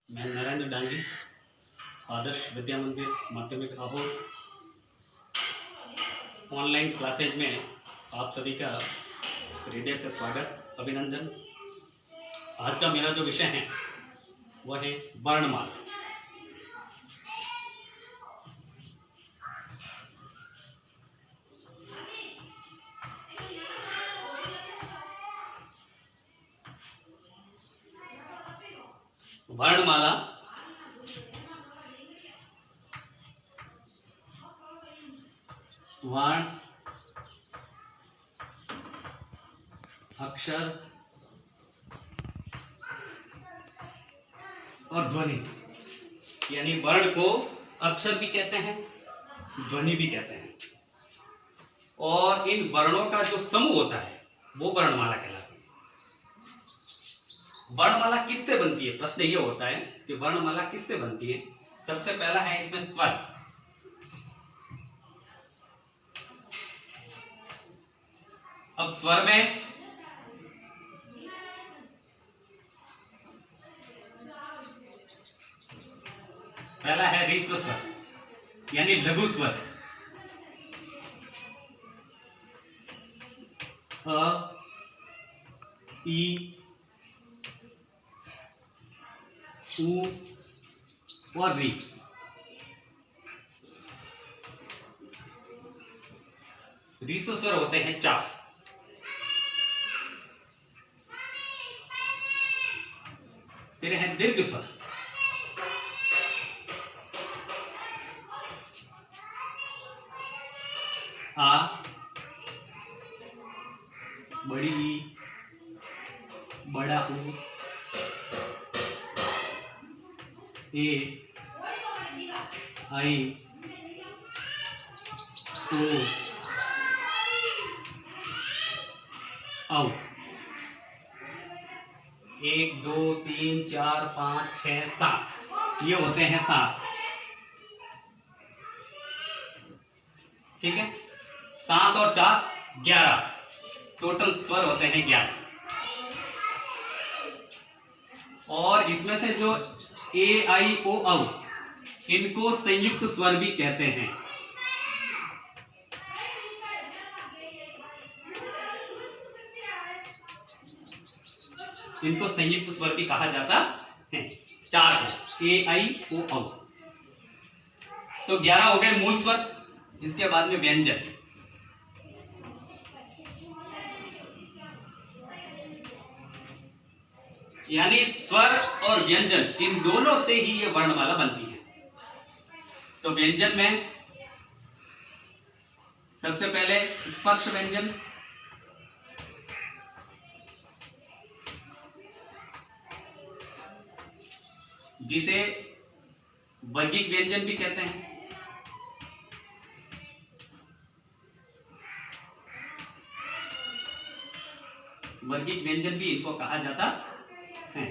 मैं नरेंद्र डांगी, आदर्श विद्या मंदिर माध्यमिक आबोर ऑनलाइन क्लासेज में आप सभी का हृदय से स्वागत, अभिनंदन। आज का मेरा जो विषय है वह है वर्णमाला। वर्णमाला वर्ण, अक्षर और ध्वनि, यानी वर्ण को अक्षर भी कहते हैं, ध्वनि भी कहते हैं। और इन वर्णों का जो समूह होता है वो वर्णमाला कहलाती है। वर्णमाला किससे बनती है? प्रश्न ये होता है कि वर्णमाला किससे बनती है। सबसे पहला है इसमें स्वर। अब स्वर में पहला है ह्रस्व स्वर यानी लघु स्वर। अ, ई, उ और री। ह्रस्व स्वर होते हैं 4। फिर है दीर्घ स्वर। आ, बड़ी ई, बड़ा ऊ, ए, आई, ओ, औ। 1 2 3 4 5 6 7 ये होते हैं 7। ठीक है, 7 और 4 11, टोटल स्वर होते हैं 11। और इसमें से जो ए आई ओ औ इनको संयुक्त स्वर भी कहते हैं। इनको संयुक्त स्वर भी कहा जाता है। 4 है, ए आई ओ औ। तो 11 हो गए मूल स्वर। इसके बाद में व्यंजन। यानी स्वर और व्यंजन, इन दोनों से ही ये वर्णमाला बनती है। तो व्यंजन में सबसे पहले स्पर्श व्यंजन, जिसे वर्गिक व्यंजन भी कहते हैं। वर्गिक व्यंजन भी इनको कहा जाता है,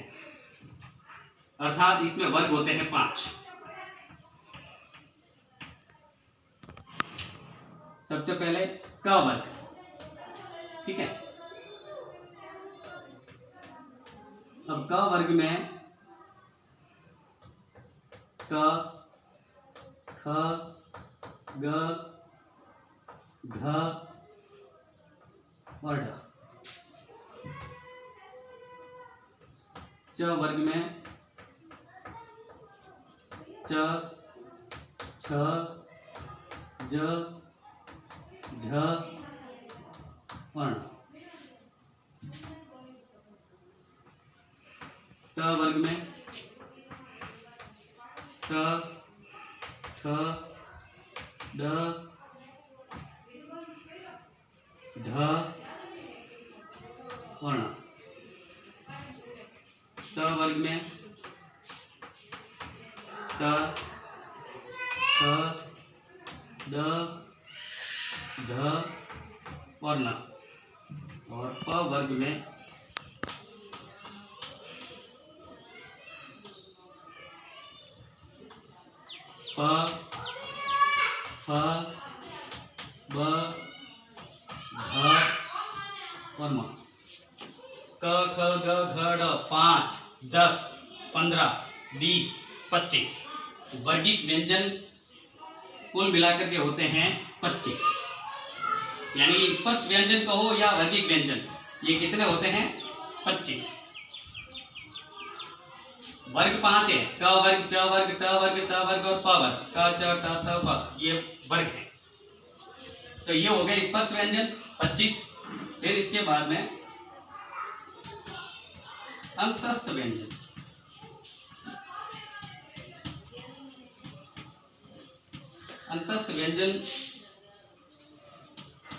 अर्थात इसमें वर्ग होते हैं 5। सबसे पहले क वर्ग। ठीक है, अब क वर्ग में क, ख, ग, घ और ढ। च वर्ग में च, छ, ज, झ और ण। ट वर्ग में ट, ठ, ड, ढ और ण। ट वर्ग में ट, ठ, ड, ढ और न। और प वर्ग में प, फ, ब, भ और म। क ख ग घ ड़ 5 10 15 20, 25। वर्गिक व्यंजन कुल मिलाकर के होते हैं 25। यानी स्पर्श व्यंजन कहो या वर्गिक व्यंजन, ये कितने होते हैं? 25। वर्ग 5 है, क वर्ग, च वर्ग, ट वर्ग, त वर्ग और प वर्ग, क च ट त प, ये वर्ग है। तो ये हो गए स्पर्श व्यंजन 25। फिर इसके बाद में अंतस्थ व्यंजन। अंतस्थ व्यंजन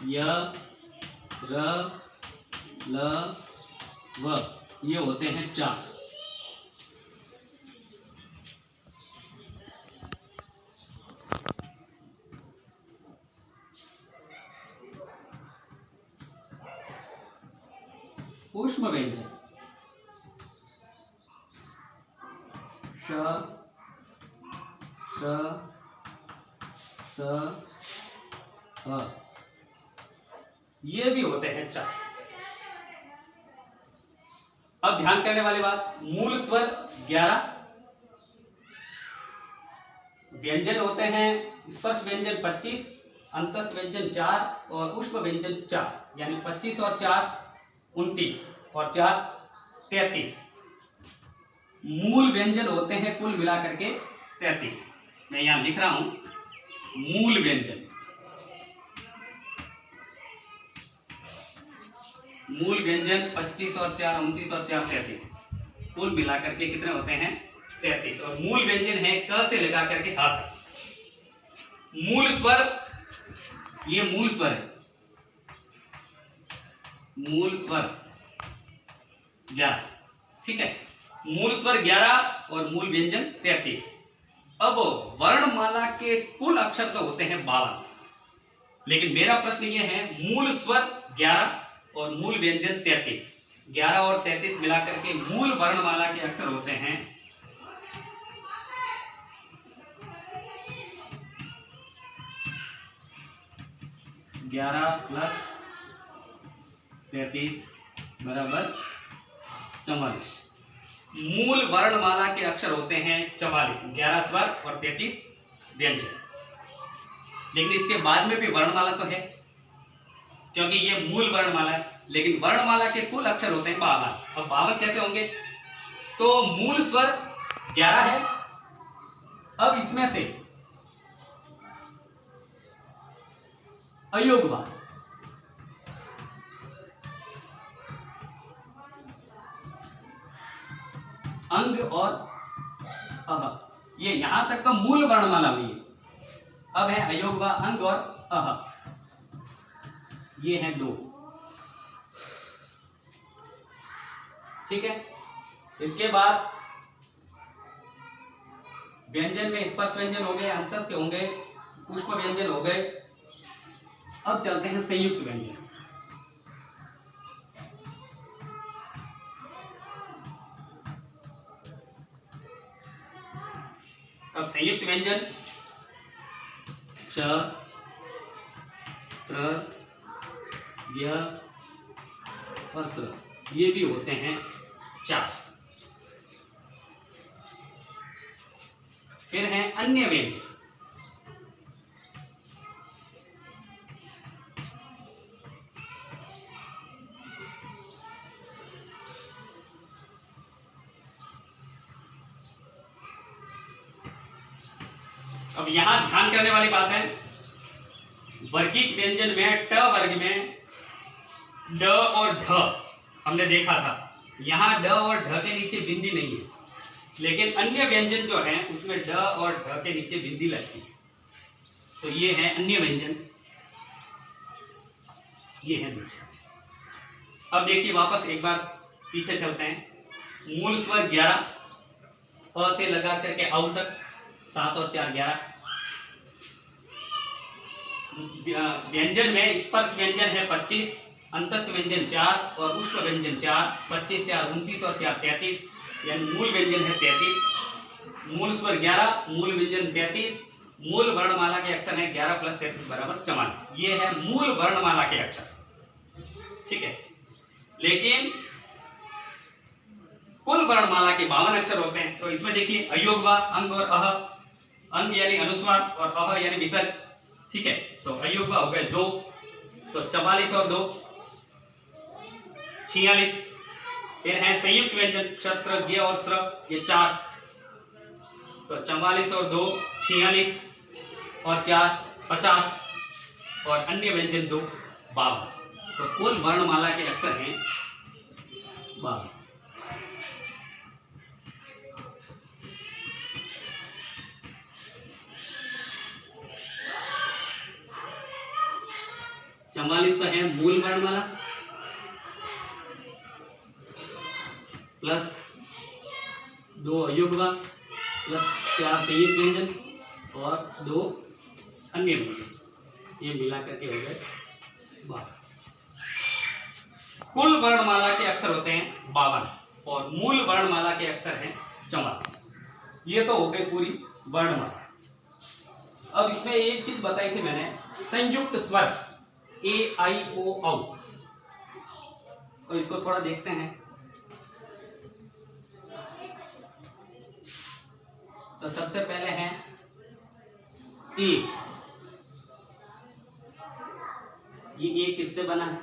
य, र, ल, व, ये होते हैं 4। ऊष्म व्यंजन श, श, स, ह, ये भी होते हैं 4। अब ध्यान करने वाली बात, मूल स्वर 11, व्यंजन होते हैं स्पर्श व्यंजन 25, अंतस्थ व्यंजन 4 और ऊष्म व्यंजन 4। यानी 25 और 4 29 और 4 33। मूल व्यंजन होते हैं कुल मिलाकर के 33। मैं यहां लिख रहा हूं मूल व्यंजन। मूल व्यंजन 25 और 4 29 और 4 33, कुल मिलाकर के कितने होते हैं? 33। और मूल व्यंजन है क से लगा करके ह तक। मूल स्वर, ये मूल स्वर है, मूल स्वर 11, ठीक है। मूल स्वर 11 और मूल व्यंजन 33। अब वर्णमाला के कुल अक्षर तो होते हैं 52, लेकिन मेरा प्रश्न ये है मूल स्वर 11 और मूल व्यंजन 33, 11 और 33 मिलाकर के मूल वर्णमाला के अक्षर होते हैं 11 प्लस 33 बराबर 44। मूल वर्णमाला के अक्षर होते हैं 44, 11 स्वर और 33 व्यंजन। लेकिन इसके बाद में भी वर्णमाला तो है, क्योंकि ये मूल वर्णमाला है। लेकिन वर्णमाला के कुल अक्षर होते हैं 52। अब 52 कैसे होंगे? तो मूल स्वर 11 है, अब इसमें से अयोगवा, अंग और अह, ये यहां तक तो मूल वर्णमाला हुई है। अब है अयोगवा, अंग और अह, ये है 2, ठीक है। इसके बाद व्यंजन में स्पर्श व्यंजन हो गए, अंतस्थ होंगे, पुष्प व्यंजन हो गए। अब चलते हैं संयुक्त व्यंजन। अब संयुक्त व्यंजन च, त्र, य और स, ये भी होते हैं 4। फिर हैं अन्य व्यंजन। अब यहां ध्यान करने वाली बात है, वर्गिक व्यंजन में ट वर्ग में ड और ढ हमने देखा था। यहां ड और ढ के नीचे बिंदी नहीं है, लेकिन अन्य व्यंजन जो है उसमें ड और ढ के नीचे बिंदी लगती है। तो ये है अन्य व्यंजन, ये है दूसरा। अब देखिए वापस एक बार पीछे चलते हैं। मूल स्वर 11, अ से लगा करके औ तक 7 और 4 11। व्यंजन में स्पर्श व्यंजन है 25, अंतस्थ व्यंजन 4 और ऊष्म व्यंजन 4, 25 4 29 और 4 33। यानी मूल व्यंजन है 33, मूल स्वर 11, मूल व्यंजन 33, मूल वर्णमाला के अक्षर है 11 प्लस 33 बराबर 44। ये है मूल वर्णमाला के अक्षर, ठीक है। लेकिन कुल वर्णमाला के 52 अक्षर होते हैं। तो इसमें देखिए अयोग व, अंग और अह, अंग यानी अनुस्वार और अह यानी विसर्ग, ठीक है। तो अयोग व हो गए 2, तो 44 और 2 46। फिर है संयुक्त व्यंजन क्षत्र ज्ञ और स्र, ये 4, तो 44 और 2 46 और 4 50 और अन्य व्यंजन 2 52। तो कुल वर्णमाला के अक्षर हैं 52। तो है मूल वर्णमाला प्लस 2 अयुग्म प्लस 4 संयुक्त व्यंजन और 2 अन्य व्यंजन, ये मिला करके हो गए 52। कुल वर्णमाला के अक्षर होते हैं 52 और मूल वर्णमाला के अक्षर हैं 44। ये तो हो गई पूरी वर्णमाला। अब इसमें एक चीज बताई थी मैंने, संयुक्त स्वर ए आई ओ औ, और इसको थोड़ा देखते हैं। तो सबसे पहले है ए, ये ए किससे बना है?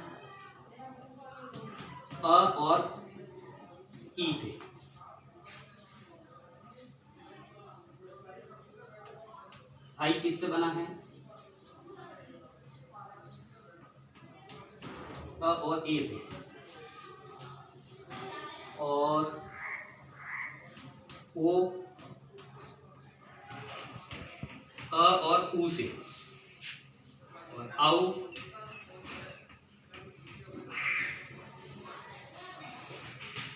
अ और ई से। आई किससे बना है? अ और ए से। और ओ अ और ऊ से। और आउ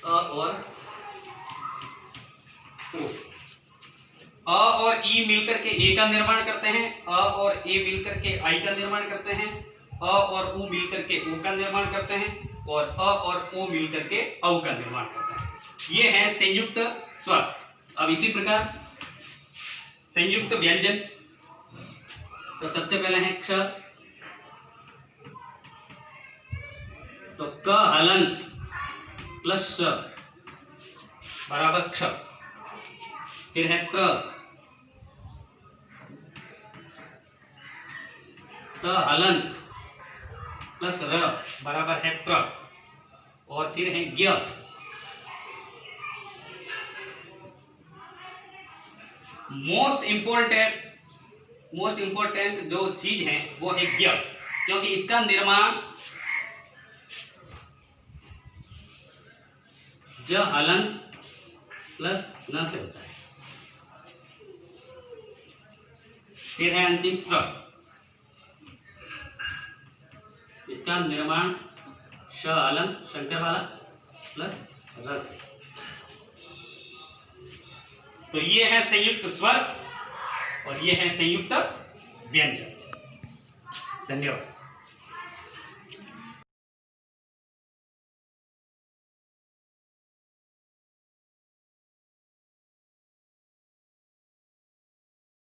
अ और ओ से। अ और ई मिलकर के ए का निर्माण करते हैं, अ और ए मिलकर के आई का निर्माण करते हैं, अ और ऊ मिलकर के ओ का निर्माण करते हैं, और अ और ओ मिलकर के औ का निर्माण करते हैं। ये है संयुक्त स्वर। अब इसी प्रकार संयुक्त व्यंजन, तो सबसे पहले है क्ष, तो क हलंत प्लस श बराबर क्ष। फिर है त्र, त हलंत प्लस र बराबर है त्र। और फिर है ज्ञ, मोस्ट इंपॉर्टेंट जो चीज है वो है ज्ञ, क्योंकि इसका निर्माण ज हलंत प्लस न से होता है। फिर है अंतिम स्र, इसका निर्माण श हलंत शंकर वाला प्लस र से। तो ये है संयुक्त स्वर और ये है संयुक्त व्यंजन। धन्यवाद।